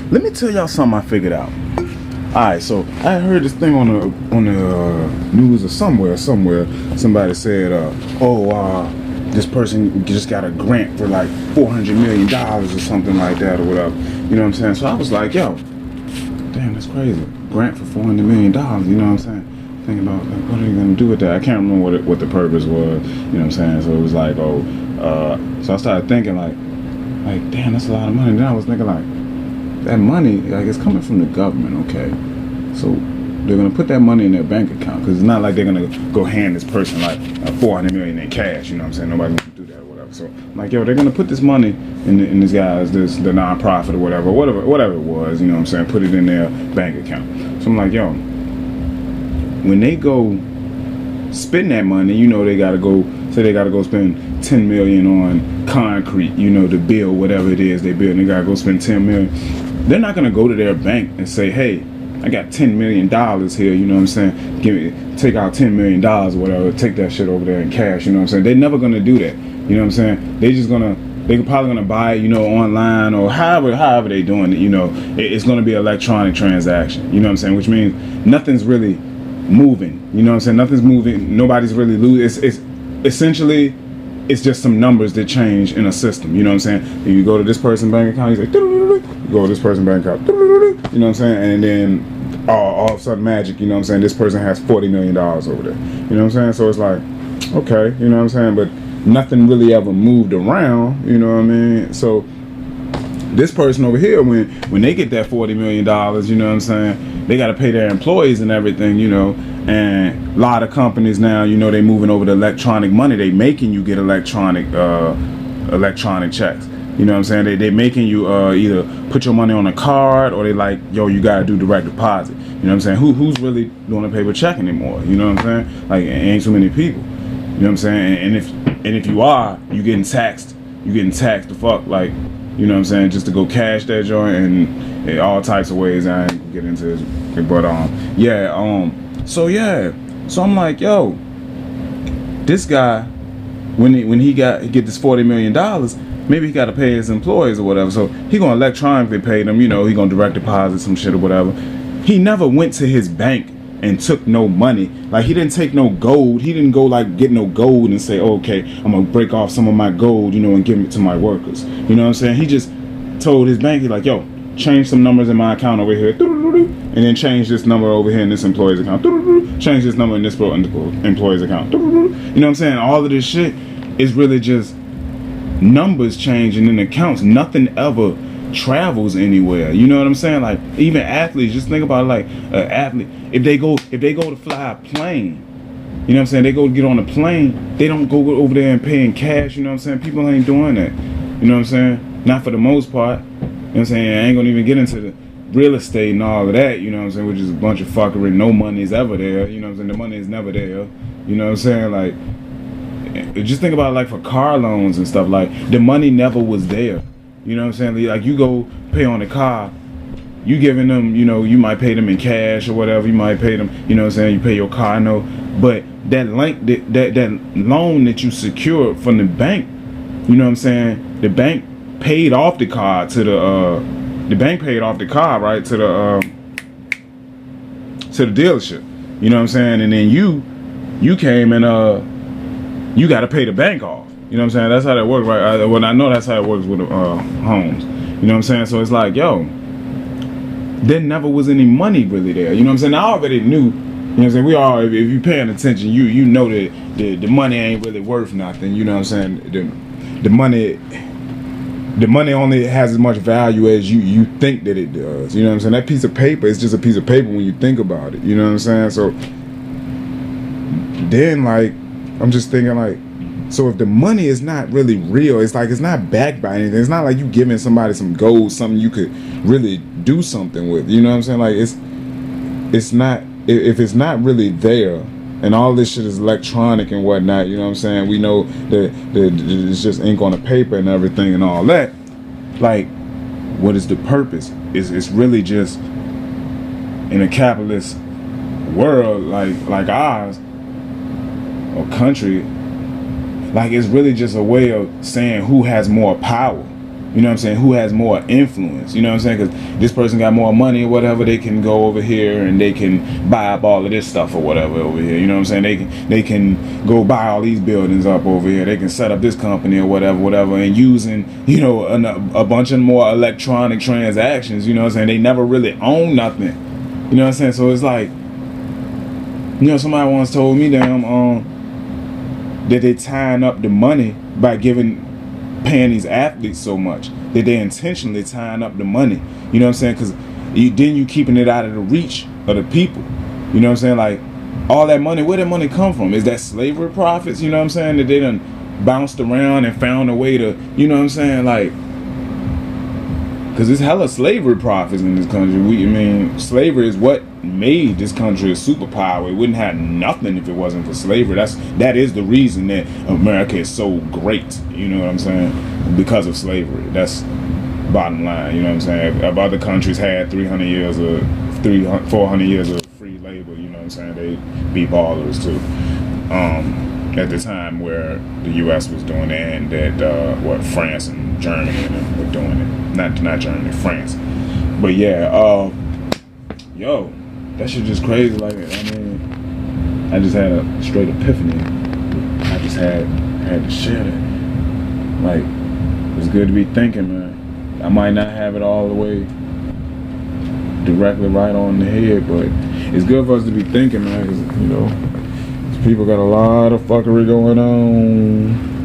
Let me tell y'all something I figured out. Alright, so I heard this thing on the news or somewhere. Somebody said, this person just got a grant for like $400 million or something like that or whatever. You know what I'm saying? So I was like, yo, damn, that's crazy. Grant for $400 million. You know what I'm saying? Thinking about like, what are you gonna do with that? I can't remember what the purpose was. You know what I'm saying? So it was like, so I started thinking like, damn, that's a lot of money. And then I was thinking like, that money, like, it's coming from the government, okay? So they're gonna put that money in their bank account, because it's not like they're gonna go hand this person like $400 million in cash. You know what I'm saying? Nobody's gonna do that or whatever. So I'm like, yo, they're gonna put this money in this guy's the nonprofit or whatever it was. You know what I'm saying? Put it in their bank account. So I'm like, yo, when they go spend that money, you know, they gotta go spend $10 million on concrete, you know, to build whatever it is they build. They gotta go spend $10 million. They're not gonna go to their bank and say, hey, I got $10 million here, you know what I'm saying? Take out $10 million or whatever, take that shit over there in cash, you know what I'm saying? They're never gonna do that. You know what I'm saying? They're probably gonna buy it, you know, online or however they doing it, you know. It's gonna be an electronic transaction, you know what I'm saying? Which means nothing's really moving, you know what I'm saying? Nothing's moving, nobody's really losing. It's essentially, it's just some numbers that change in a system, you know what I'm saying? You go to this person's bank account, he's like, you go to this person's bank account, you know what I'm saying? And then all of a sudden magic, you know what I'm saying? This person has $40 million over there, you know what I'm saying? So it's like, okay, you know what I'm saying? But nothing really ever moved around, you know what I mean? So this person over here, when they get that $40 million, you know what I'm saying, they got to pay their employees and everything, you know. And a lot of companies now, you know, they moving over to electronic money. They making you get electronic checks. You know what I'm saying? They making you either put your money on a card, or they like, yo, you got to do direct deposit. You know what I'm saying? Who's really doing a paper check anymore? You know what I'm saying? Like, it ain't so many people. You know what I'm saying? And if you are, you getting taxed. You getting taxed the fuck, like, you know what I'm saying, just to go cash that joint, and in all types of ways. I ain't gonna get into this, but so I'm like, yo, this guy, when he get this $40 million, maybe he got to pay his employees or whatever. So he gonna electronically pay them, you know, he gonna direct deposit some shit or whatever. He never went to his bank and took no money. Like, he didn't take no gold. He didn't go like get no gold and say, oh, okay, I'm gonna break off some of my gold, you know, and give it to my workers. You know what I'm saying? He just told his bank, he's like, yo, change some numbers in my account over here, and then change this number over here in this employee's account, change this number in this employee's account. You know what I'm saying? All of this shit is really just numbers changing in accounts. Nothing ever travels anywhere. You know what I'm saying? Like, even athletes, just think about it, like an athlete, if they go to fly a plane, you know what I'm saying, they go to get on a plane, they don't go over there and pay in cash. You know what I'm saying? People ain't doing that. You know what I'm saying? Not for the most part. You know what I'm saying? I ain't gonna even get into the real estate and all of that, you know what I'm saying, which is a bunch of fuckery. No money is ever there. You know what I'm saying? The money is never there. You know what I'm saying? Like, just think about it, like for car loans and stuff, like the money never was there. You know what I'm saying? Like, you go pay on the car, you giving them, you know, you might pay them in cash or whatever, you might pay them, you know what I'm saying, you pay your car, I know, but that loan that you secured from the bank, you know what I'm saying, the bank paid off the car to the bank paid off the car, right, to the dealership, you know what I'm saying, and then you came and you got to pay the bank off. You know what I'm saying? That's how that works, right? Well, I know that's how it works with homes. You know what I'm saying? So it's like, yo, there never was any money really there. You know what I'm saying? I already knew. You know what I'm saying? We all, if you paying attention, you know that the money ain't really worth nothing. You know what I'm saying? The money only has as much value as you think that it does. You know what I'm saying? That piece of paper is just a piece of paper when you think about it. You know what I'm saying? So then, like, I'm just thinking, like, so if the money is not really real, it's like it's not backed by anything. It's not like you giving somebody some gold, something you could really do something with. You know what I'm saying? Like, it's not, if it's not really there, and all this shit is electronic and whatnot. You know what I'm saying? We know that it's just ink on the paper and everything and all that. Like, what is the purpose? It's really just, in a capitalist world like ours or country, like, it's really just a way of saying who has more power. You You know what I'm saying? Who has more influence? You know what I'm saying? Because this person got more money or whatever, they can go over here and they can buy up all of this stuff or whatever over here. You know what I'm saying? They can go buy all these buildings up over here. They can set up this company or whatever, and using, you know, a bunch of more electronic transactions. You know what I'm saying? They never really own nothing. You know what I'm saying? So it's like, you know, somebody once told me that they tying up the money by paying these athletes so much that they intentionally tying up the money. You know what I'm saying? Because then you keeping it out of the reach of the people. You know what I'm saying? Like, all that money, where that money come from? Is that slavery profits? You know what I'm saying? That they done bounced around and found a way to, you know what I'm saying? Like, because there's hella slavery profits in this country. Slavery is what made this country a superpower. It wouldn't have nothing if it wasn't for slavery. That is the reason that America is so great. You know what I'm saying? Because of slavery. That's bottom line. You know what I'm saying? If other countries had 400 years of free labor, you know what I'm saying? They'd be ballers too. At the time where the U.S. was doing it, and that France and Germany were doing it. Not Germany, France. But yeah, yo, that shit just crazy. Like, I just had a straight epiphany. I just had to share that. Like, it's good to be thinking, man. I might not have it all the way directly right on the head, but it's good for us to be thinking, man, because, you know, people got a lot of fuckery going on.